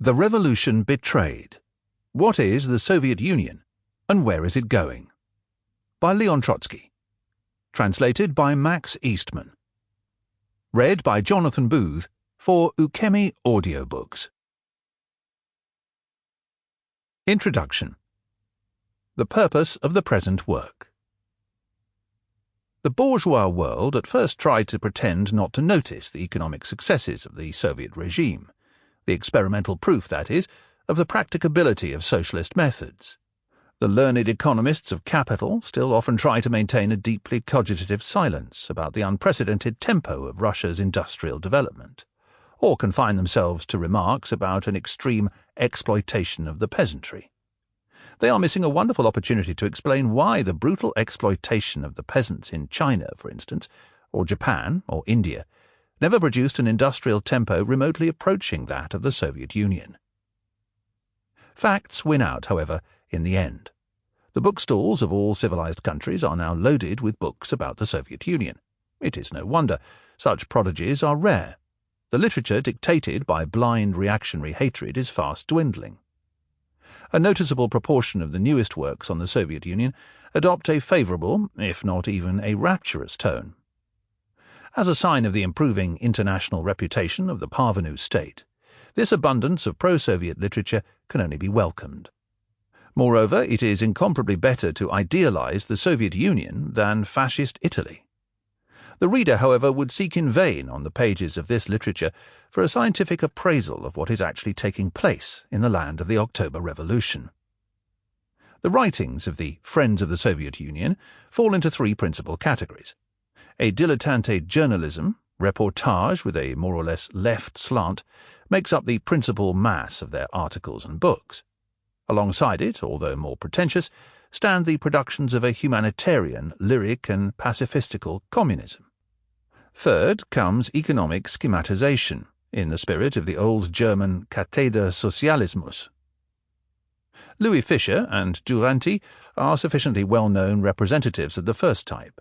The Revolution Betrayed. What is the Soviet Union, and where is it going? By Leon Trotsky. Translated by Max Eastman. Read by Jonathan Booth for Ukemi Audiobooks. Introduction. The purpose of the present work. The bourgeois world at first tried to pretend not to notice the economic successes of the Soviet regime, the experimental proof, that is, of the practicability of socialist methods. The learned economists of capital still often try to maintain a deeply cogitative silence about the unprecedented tempo of Russia's industrial development, or confine themselves to remarks about an extreme exploitation of the peasantry. They are missing a wonderful opportunity to explain why the brutal exploitation of the peasants in China, for instance, or Japan, or India, never produced an industrial tempo remotely approaching that of the Soviet Union. Facts win out, however, in the end. The bookstalls of all civilized countries are now loaded with books about the Soviet Union. It is no wonder. Such prodigies are rare. The literature dictated by blind reactionary hatred is fast dwindling. A noticeable proportion of the newest works on the Soviet Union adopt a favorable, if not even a rapturous tone. As a sign of the improving international reputation of the parvenu state, this abundance of pro-Soviet literature can only be welcomed. Moreover, it is incomparably better to idealize the Soviet Union than fascist Italy. The reader, however, would seek in vain on the pages of this literature for a scientific appraisal of what is actually taking place in the land of the October Revolution. The writings of the Friends of the Soviet Union fall into three principal categories: a dilettante journalism, reportage with a more or less left slant, makes up the principal mass of their articles and books. Alongside it, although more pretentious, stand the productions of a humanitarian, lyric and pacifistical communism. Third comes economic schematization, in the spirit of the old German Katheder Sozialismus. Louis Fischer and Duranty are sufficiently well-known representatives of the first type.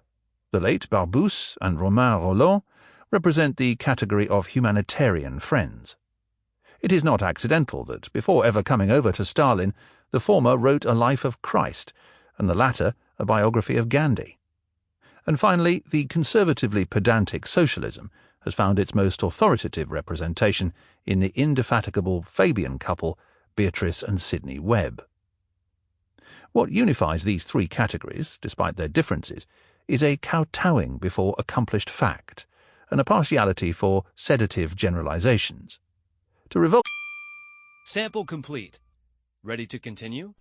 The late Barbus and Romain Rolland represent the category of humanitarian friends. It is not accidental that, before ever coming over to Stalin, the former wrote a life of Christ, and the latter a biography of Gandhi. And finally, the conservatively pedantic socialism has found its most authoritative representation in the indefatigable Fabian couple, Beatrice and Sidney Webb. What unifies these three categories, despite their differences, is a kowtowing before accomplished fact, and a partiality for sedative generalizations. To revolt. Sample complete. Ready to continue?